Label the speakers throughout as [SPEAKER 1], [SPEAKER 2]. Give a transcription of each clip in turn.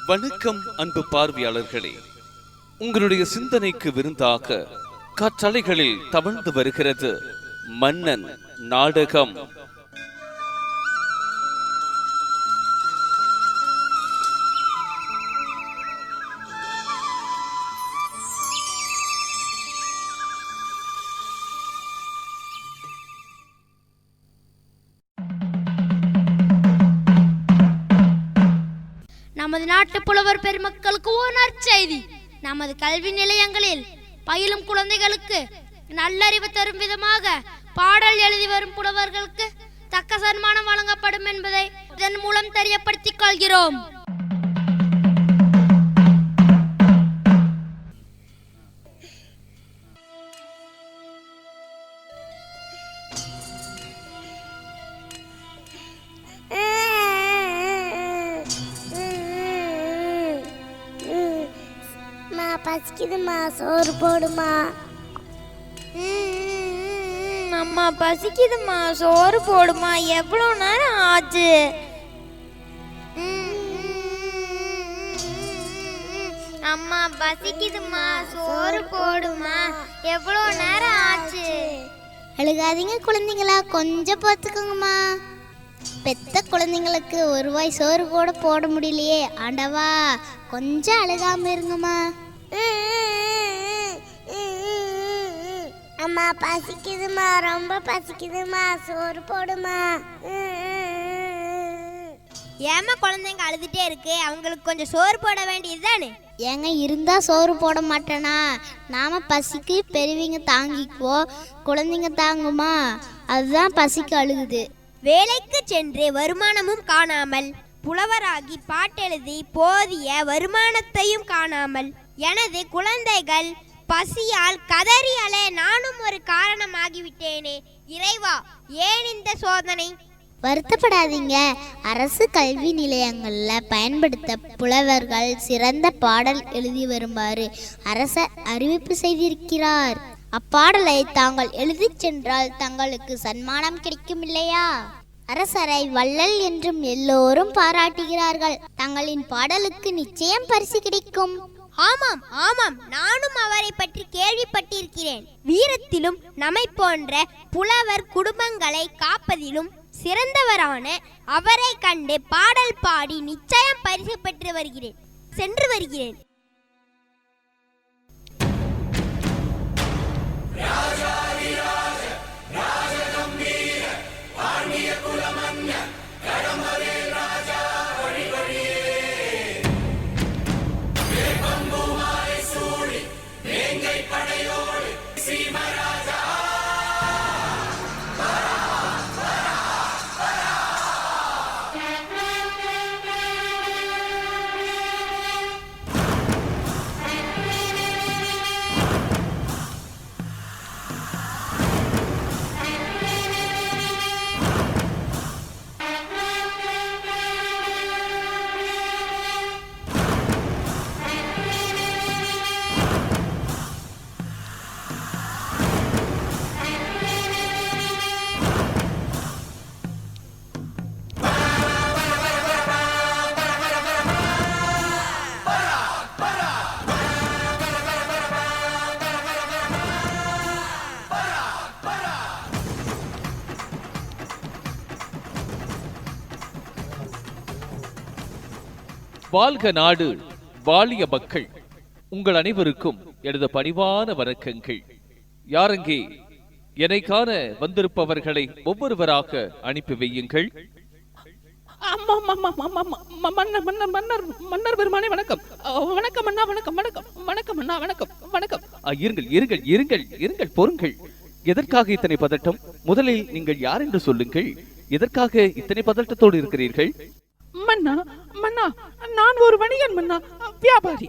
[SPEAKER 1] வணக்கம் அன்பு பார்வையாளர்களே, உங்களுடைய சிந்தனைக்கு விருந்தாக காற்றலைகளில் தவழ்ந்து வருகிறது மன்னன் நாடகம்.
[SPEAKER 2] நமது நாட்டு புலவர் பெருமக்களுக்கு ஓர் நற்செய்தி. நமது கல்வி நிலையங்களில் பயிலும் குழந்தைகளுக்கு நல்லறிவு தரும் விதமாக பாடல் எழுதி வரும் புலவர்களுக்கு தக்க சன்மானம் வழங்கப்படும் என்பதை இதன் மூலம் தெரியப்படுத்திக் கொள்கிறோம்.
[SPEAKER 3] பசிக்குதுமா, சோறு போடுமா.
[SPEAKER 4] அம்மா பசிக்குதுமா, சோறு போடுமா. எவ்வளோ நேரம் ஆச்சு? அம்மா பசிக்குதுமா, சோறு போடுமா. எவ்வளோ நேரம் ஆச்சு?
[SPEAKER 3] அழுகாதீங்க குழந்தைங்களா, கொஞ்சம் பார்த்துக்கோங்கம்மா. பெத்த குழந்தைங்களுக்கு ஒரு வாய் சோறு கூட போட முடியலையே ஆண்டவா, கொஞ்சம் அழுகாம இருங்கம்மா. அம்மா பசிக்குதுமா, ரொம்ப பசிக்குதுமா, சோறு போடுமா.
[SPEAKER 4] ஏமா குழந்தைங்க அழுதுட்டே இருக்கு, அவங்களுக்கு கொஞ்சம் சோறு போட வேண்டியது தானே?
[SPEAKER 3] ஏங்க இருந்தா சோறு போட மாட்டேனா? நாம பசிக்கு பெரியவங்க தாங்கிக்குவோம், குழந்தைங்க தாங்குமா? அதுதான் பசிக்கு அழுகுது.
[SPEAKER 4] வேலைக்கு சென்று வருமானமும் காணாமல், புலவராகி பாட்டெழுதி போதிய வருமானத்தையும் காணாமல், எனது குழந்தைகள் பசியால் கதறியலே நானும் ஒரு காரணமாகிவிட்டேனே. இறைவா, ஏன் இந்த சோதனை?
[SPEAKER 3] வருத்தப்படாதீங்க. அரசு கல்வி நிலையங்கள்ல பயன்படுத்த புலவர்கள் சிறந்த பாடல் எழுதி வருமாறு அரசர் அறிவிப்பு செய்திருக்கிறார். அப்பாடலை தாங்கள் எழுதி சென்றால் தங்களுக்கு சன்மானம் கிடைக்கும் இல்லையா? அரசரை வள்ளல் என்றும் எல்லோரும் பாராட்டுகிறார்கள். தங்களின் பாடலுக்கு நிச்சயம் பரிசு கிடைக்கும்.
[SPEAKER 4] ஆமாம் ஆமாம், நானும் அவரை பற்றி கேள்விப்பட்டிருக்கிறேன். வீரத்திலும் நம்மை போன்ற புலவர் குடும்பங்களை காப்பதிலும் சிறந்தவரான அவரை கண்டு பாடல் பாடி நிச்சயம் பரிசு பெற்று சென்று வருகிறேன்.
[SPEAKER 1] வாழ்க நாடு, வாழிய மக்கள். உங்கள் அனைவருக்கும் எனது பணிவான வணக்கங்கள். யாரங்கே என்னை காண வந்திருப்பவர்களை ஒவ்வொருவராக அனுப்பி வையுங்கள்.
[SPEAKER 5] மன்னர் பெருமானே வணக்கம். வணக்கம் அண்ணா, வணக்கம் வணக்கம் வணக்கம் அண்ணா, வணக்கம் வணக்கம்.
[SPEAKER 1] இருங்கள் இருங்கள் இருங்கள் இருங்கள், பொறுங்கள். எதற்காக இத்தனை பதட்டம்? முதலில் நீங்கள் யார் என்று சொல்லுங்கள். எதற்காக இத்தனை பதட்டத்தோடு இருக்கிறீர்கள்?
[SPEAKER 5] மன்னா மன்னா, நான் ஒரு வணிகன் மன்னா, வியாபாரி.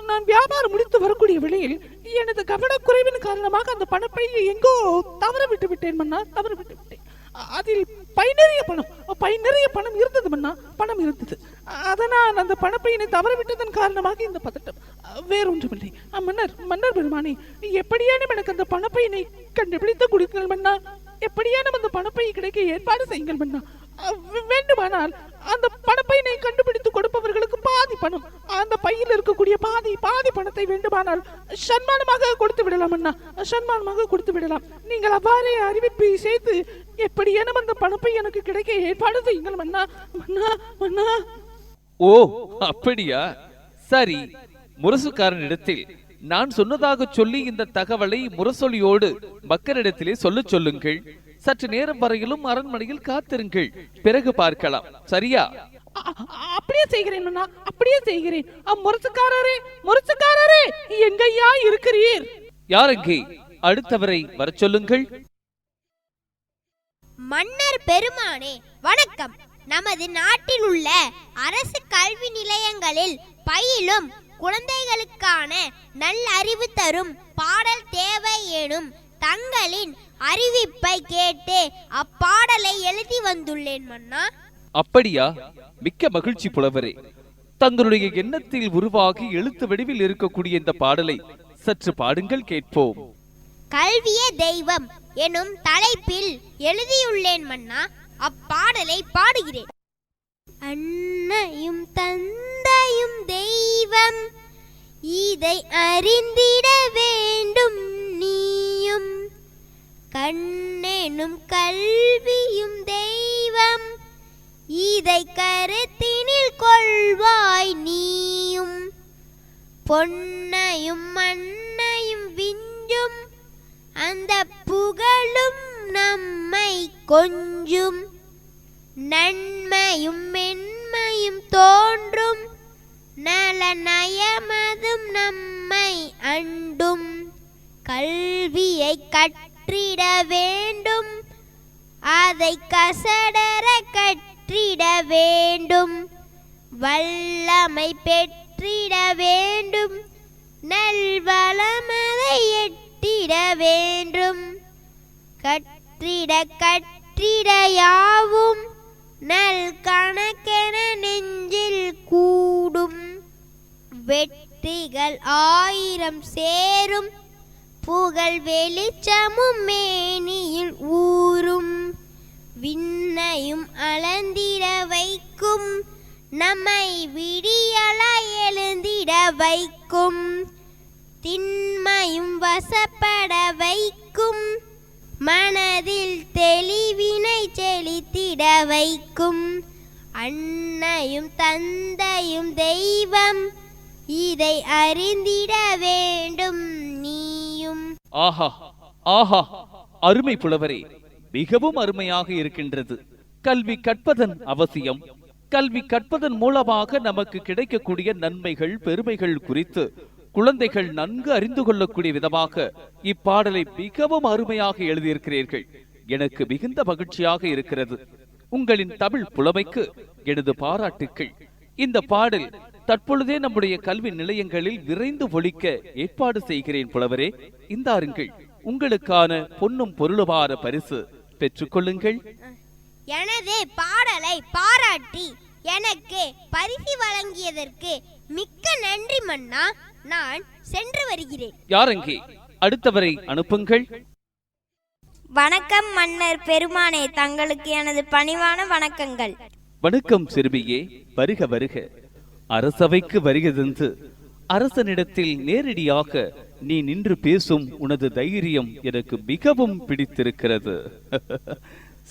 [SPEAKER 5] நான் வியாபாரம் முடித்து வரக்கூடிய வேளையில் எனது கவனக்குறைவின் காரணமாக அந்த பணப்பை எங்கோ தவற விட்டு விட்டேன் மன்னா, தவற விட்டு விட்டேன். அதில் பை நிறைய பணம் இருந்தது மன்னா, பணம் இருந்தது. அதனால் அந்த பணப்பையினை தவற விட்டதன் காரணமாக இந்த பதட்டம், வேறொன்றுமில்லை. மன்னர் பெருமானே, எப்படியானும் எனக்கு அந்த பணப்பையினை கண்டுபிடித்து கொடுங்கள் மன்னா. எப்படியானும் அந்த பணப்பை கிடைக்க ஏற்பாடு செய்யுங்கள் மன்னா. வேண்டுமானால் அந்த பணப்பையினை கண்டுபிடித்து கொடுப்பவர்களுக்கு பாதி பணம், அந்த பையில் இருக்கக்கூடிய பாதி பணத்தை வேண்டுமானால் சன்மானமாக கொடுத்து விடலாம் அண்ணா, சன்மானமாக கொடுத்து விடலாம். நீங்கள் அவ்வாறே அறிவிப்பு செய்து எப்படியேனும் அந்த பணப்பை எனக்கு கிடைக்க ஏற்பாடு செய்யுங்கள் மன்னா. மன்னா மன்னா.
[SPEAKER 1] ஓ அப்படியா? சரி, முரசுக்காரனிடத்தில் நான் சொன்னதாக சொல்லி இந்த தகவலை முரசொலியோடு மக்களிடத்திலே சொல்ல சொல்லுங்கள். சற்று நேரம் வரையிலும் அரண்மனையில் காத்திருங்கள், பிறகு பார்க்கலாம். சரியா?
[SPEAKER 5] அப்படியே செய்கிறேன் அண்ணா, அப்படியே செய்கிறேன். முரசுக்காரரே எங்கய்யா இருக்கிறீர்?
[SPEAKER 1] யாரெங்கே? அடுத்தவரை வர சொல்லுங்கள்.
[SPEAKER 4] மன்னர் பெருமானே வணக்கம். நமது நாட்டில் உள்ள அரசு கல்வி நிலையங்களில் பயிலும் குழந்தைகளுக்கான நல்லறிவு தரும் பாடல் தேவை எனும் தங்களின் அறிவிப்பை கேட்டு அப்பாடலை எழுதி வந்துள்ளேன் மன்னா.
[SPEAKER 1] அப்படியா? மிக்க மகிழ்ச்சி புலவரே. தங்களுடைய எண்ணத்தில் உருவாகி எழுத்து வடிவில் இருக்கக்கூடிய இந்த பாடலை சற்று பாடுங்கள், கேட்போம்.
[SPEAKER 4] கல்வியே தெய்வம் எனும் தலைப்பில் எழுதியுள்ளேன் மன்னா. அப்பாடலை பாடுகிறேன். அன்னையும் தந்தையும் தெய்வம், இதை அறிந்திட வேண்டும் நீயும். கண்ணெனும் கல்வியும் தெய்வம், இதை கருத்தினில் கொள்வாய் நீயும். பொன்னையும் மண்ணையும் விஞ்சும், அந்த புகழும் நம்மை கொஞ்சும். நன்மையும் மென்மையும் தோன்றும், நல நயமதும் நம்மை அண்டும். கல்வியை கற்றிட வேண்டும், அதை கசடர கற்றிட வேண்டும். வல்லமை பெற்றிட வேண்டும், நல்வளமதை எட்டிட வேண்டும். கற்றிட கற்றிட யாவும், நல் கணக்கென நெஞ்சில் கூடும். வெற்றிகள் 1000 சேரும், புகழ் வெளிச்சமும் மேனியில் ஊரும். விண்ணையும் அளந்திட வைக்கும், நம்மை விடியலாய் எழுந்திட வைக்கும். திண்மையும் வசப்பட வைக்கும், மனதில் தெளிவினை செலுத்திட வைக்கும். அன்னையும் தந்தையும் தெய்வம், இதை அறிந்திட வேண்டும் நீயும்.
[SPEAKER 1] ஆஹா ஆஹா, அருமை புலவரே, மிகவும் அருமையாக இருக்கின்றது. கல்வி கற்பதன் அவசியம், கல்வி கற்பதன் மூலமாக நமக்கு கிடைக்கக்கூடிய நன்மைகள் பெருமைகள் குறித்து குழந்தைகள் நன்கு அறிந்து கொள்ளக்கூடிய விதமாக இப்பாடலை மிகவும் அருமையாக எழுதியிருக்கிறீர்கள். எனக்கு மிகுந்த மகிழ்ச்சியாக இருக்கிறது. உங்களின் தமிழ் புலமைக்கு எனது பாராட்டுக்கள். இந்த பாடல் தற்பொழுதே நம்முடைய கல்வி நிலையங்களில் விரைந்து ஒலிக்க ஏற்பாடு செய்கிறேன் புலவரே. இந்தாருங்கள், உங்களுக்கான பொன்னும் பொருளுமான பரிசு பெற்றுக்கொள்ளுங்கள்.
[SPEAKER 4] எனது பாடலை பாராட்டி எனக்கு பரிசு வழங்கியதற்கு மிக்க நன்றி மன்னா. நான் சென்று வருகிறேன்.
[SPEAKER 1] யாரெங்கே? அடுத்தவரை அனுப்புங்கள்.
[SPEAKER 4] வணக்கம் மன்னர் பெருமானே, தங்களுக்கு எனது பணிவான வணக்கங்கள்.
[SPEAKER 1] வணக்கம் சிறுமியே, வருக வருக. அரசவைக்கு வருகிறதென்று அரசனிடத்தில் நேரடியாக நீ நின்று பேசும் உனது தைரியம் எனக்கு மிகவும் பிடித்திருக்கிறது.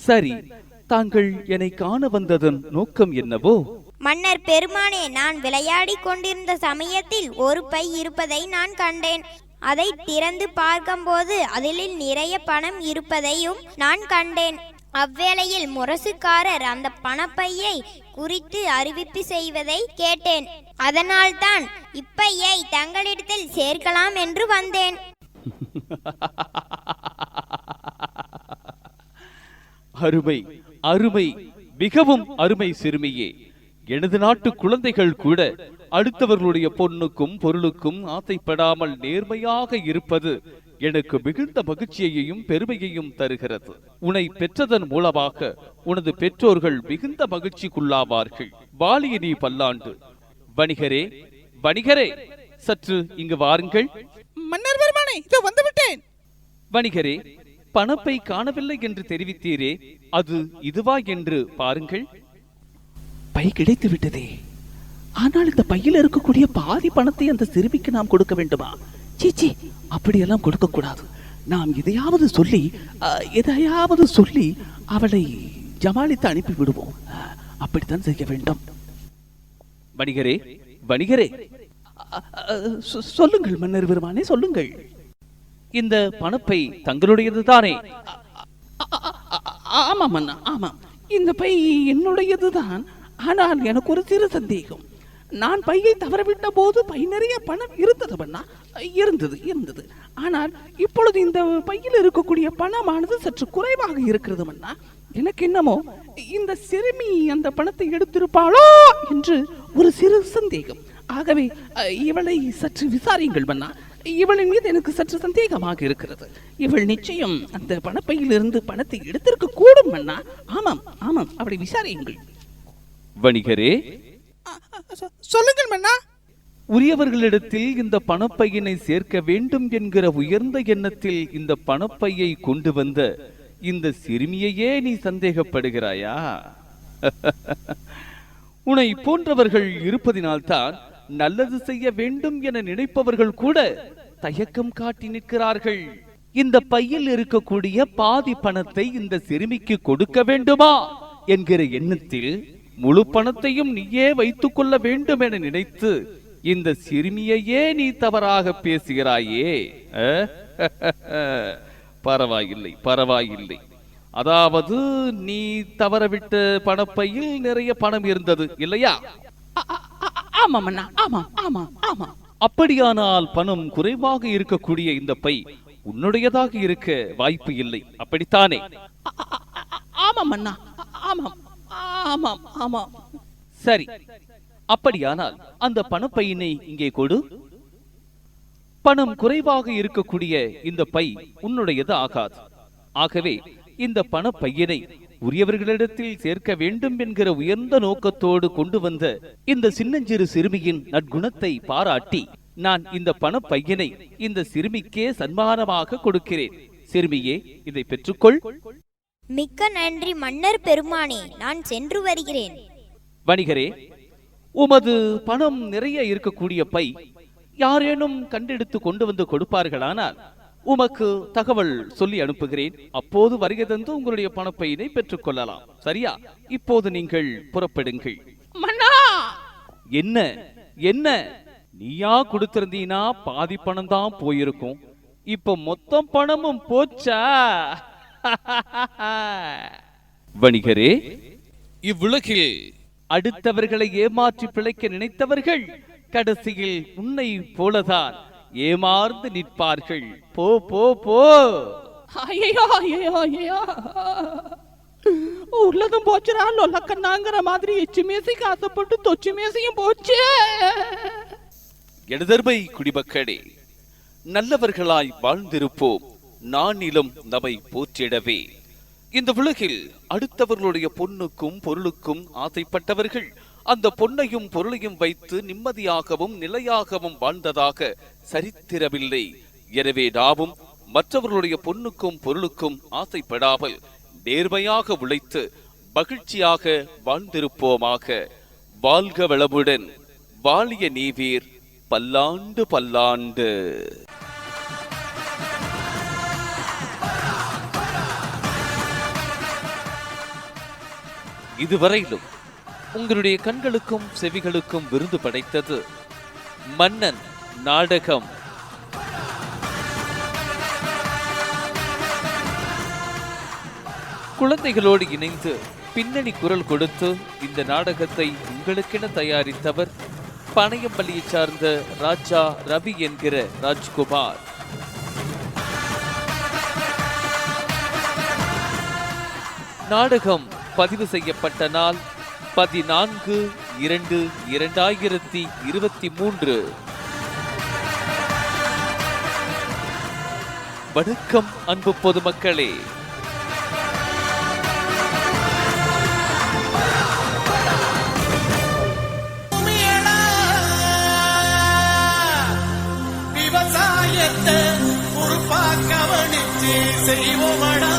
[SPEAKER 1] சரி, தாங்கள் என்னை காண வந்ததன் நோக்கம் என்னவோ?
[SPEAKER 4] மன்னர் பெருமானே, நான் விளையாடி கொண்டிருந்த சமயத்தில் ஒரு பை இருப்பதை நான் கண்டேன். அதை திறந்து பார்க்கும்போது அதில் நிறைய பணம் இருப்பதையும் நான் கண்டேன். அவ்வேளையில் முரசுக்காரர் அந்த பணப்பையை குறித்து அறிவிப்பு செய்வதை கேட்டேன். அதனால்தான் இப்பையை தங்களிடத்தில் சேர்க்கலாம் என்று வந்தேன்.
[SPEAKER 1] அருமை அருமை, மிகவும் அருமை சிறுமியே. எனது நாட்டு குழந்தைகள் கூட அடுத்தவர்களுடைய பொன்னுக்கும் பொருளுக்கும் ஆசைப்படாமல் நேர்மையாக இருப்பது எனக்கு மிகுந்த மகிழ்ச்சியையும் பெருமையையும் தருகிறது. உன்னை பெற்றதன் மூலமாக உனது பெற்றோர்கள் மிகுந்த மகிழ்ச்சிக்குள்ளாவார்கள். வாழிய நீ பல்லாண்டு. வணிகரே வணிகரே, சற்று இங்கு வாருங்கள்.
[SPEAKER 5] மன்னர் பெருமானே, இதோ வந்துவிட்டேன்.
[SPEAKER 1] வணிகரே, பணப்பை காணவில்லை என்று தெரிவித்தீரே, அது இதுவா என்று பாருங்கள்.
[SPEAKER 5] பை கிடைத்து விட்டதே. ஆனால் இந்த பையில் இருக்கக்கூடிய பாதி பணத்தை அந்த சிறுமிக்கு நாம் கொடுக்க வேண்டுமா? சீச்சி, அப்படியெல்லாம் கொடுக்க கூடாது. நாம் எதையாவது சொல்லி அவளை ஜமாளித்து அனுப்பி விடுவோம். அப்படித்தான் செய்ய வேண்டும்.
[SPEAKER 1] வணிகரே, வணிகரே,
[SPEAKER 5] சொல்லுங்கள் மன்னர் பெருமானே, சொல்லுங்கள்.
[SPEAKER 1] இந்த பணப்பை தங்களுடையதுதானே?
[SPEAKER 5] ஆமாம் அண்ணா, ஆமாம், இந்த பை என்னுடையதுதான். ஆனால் எனக்கு ஒரு சிறு சந்தேகம். நான் பையை தவறவிட்ட போது பை நிறைய பணம் இருந்தது மன்னா, இருந்தது. ஆனால் இப்பொழுது இந்த பையில் இருக்கக்கூடிய பணமானது சற்று குறைவாக இருக்கிறது மன்னா. எனக்கு என்னமோ இந்த சிறுமி அந்த பணத்தை எடுத்திருப்பாளோ என்று ஒரு சிறு சந்தேகம். ஆகவே இவளை சற்று விசாரியுங்கள் மன்னா. இவளின் மீது எனக்கு சற்று சந்தேகமாக இருக்கிறது. இவள் நிச்சயம் அந்த பணப்பையில் இருந்து பணத்தை எடுத்திருக்க கூடும் மன்னா. ஆமாம் ஆமாம், அவளை விசாரியுங்கள்.
[SPEAKER 1] வணிகரே,
[SPEAKER 5] சொல்லுங்கள் மன்னா.
[SPEAKER 1] உரியவர்களிடத்தில் இந்த பணப்பையினை சேர்க்க வேண்டும் என்கிற உயர்ந்த எண்ணத்தில் இந்த பணப்பையை கொண்டு வந்த இந்த சிறுமியையே நீ சந்தேகப்படுகிறாயா? உன்னை போன்றவர்கள் இருப்பதினால்தான் நல்லது செய்ய வேண்டும் என நினைப்பவர்கள் கூட தயக்கம் காட்டி நிற்கிறார்கள். இந்த பையில் இருக்கக்கூடிய பாதி பணத்தை இந்த சிறுமிக்கு கொடுக்க வேண்டுமா என்கிற எண்ணத்தில் முழு பணத்தையும் நீயே வைத்துக் கொள்ள வேண்டும் என நினைத்து இந்த சிறுமியையே நீ தவறாக பேசுகிறாயே. பரவாயில்லை. அதாவது நீ தவறவிட்ட பணப்பையில் நிறைய பணம் இருந்தது இல்லையா?
[SPEAKER 5] ஆமாம் அண்ணா, ஆமாம்.
[SPEAKER 1] அப்படியானால் பணம் குறைவாக இருக்கக்கூடிய இந்த பை உன்னுடையதாக இருக்க வாய்ப்பு இல்லை, அப்படித்தானே?
[SPEAKER 5] ஆமாம் அண்ணா, ஆமாம்.
[SPEAKER 1] சரி, அப்படியானால் அந்த பணப்பையினை இங்கே கொடு. பணம் குறைவாக இருக்கக்கூடிய இந்த பை உன்னுடையது ஆகாது. ஆகவே இந்த பணப்பையினை உரியவர்களிடத்தில் சேர்க்க வேண்டும் என்கிற உயர்ந்த நோக்கத்தோடு கொண்டு வந்த இந்த சின்னஞ்சிறு சிறுமியின் நற்குணத்தை பாராட்டி நான் இந்த பணப்பையினை இந்த சிறுமிக்கே சன்மானமாக கொடுக்கிறேன். சிறுமியே, இதை பெற்றுக்கொள்.
[SPEAKER 4] மிக்க நன்றி மன்னர் பெருமானே, நான் சென்று வருகிறேன்.
[SPEAKER 1] வணிகரே, உமது பணம் நிறைய இருக்கக்கூடிய பை யாரேனும் கண்டெடுத்து கொண்டு வந்து கொடுப்பார்களானால் உமக்கு தகவல் சொல்லி அனுப்புகிறேன். அப்போது வருகை தந்து உங்களுடைய பணப்பையினை பெற்றுக் கொள்ளலாம். சரியா? இப்போது நீங்கள் புறப்படுங்கள். என்ன நீயா கொடுத்திருந்தீனா பாதி பணம் தான் போயிருக்கும். இப்ப மொத்தம் பணமும் போச்சா? வணிகரே, இவ்வுலகில் அடுத்தவர்களை ஏமாற்றி பிழைக்க நினைத்தவர்கள் கடைசியில் உன்னை போலதான் ஏமாந்து நிற்பார்கள். போ போ போ.
[SPEAKER 5] உள்ளதும் போச்சுரா லொல்லக்கண்ணாங்கிற மாதிரி எச்சு மேசைக்கு ஆசைப்பட்டு தொச்சு மேசையும் போச்சு.
[SPEAKER 1] எழுதர்மை குடிமக்களே, நல்லவர்களாய் வாழ்ந்திருப்போம். நானிலும் நம்மை போற்றிடவே. இந்த உலகில் அடுத்தவர்களுடைய பொன்னுக்கும் பொருளுக்கும் ஆசைப்பட்டவர்கள் அந்த பொன்னையும் பொருளையும் வைத்து நிம்மதியாகவும் நிலையாகவும் வாழ்ந்ததாக சரித்திரமில்லை. எனவே நாமும் மற்றவர்களுடைய பொன்னுக்கும் பொருளுக்கும் ஆசைப்படாமல் நேர்மையாக உழைத்து மகிழ்ச்சியாக வாழ்ந்திருப்போமாக. வாழ்க வளமுடன். வாழிய நீவீர் பல்லாண்டு பல்லாண்டு. இதுவரையிலும் உங்களுடைய கண்களுக்கும் செவிகளுக்கும் விருந்து படைத்தது மன்னன் நாடகம். குழந்தைகளோடு இணைந்து பின்னணி குரல் கொடுத்து இந்த நாடகத்தை உங்களுக்கென தயாரித்தவர் பனையம்பள்ளியை சார்ந்த ராஜா ரவி என்கிற ராஜ்குமார். நாடகம் பதிவு செய்யப்பட்ட நாள் 14/2/2023. வணக்கம் அன்பு பொதுமக்களே.
[SPEAKER 6] விவசாயத்தை ஒரு பார்க்க கவனிச்சு செய்வோமடா.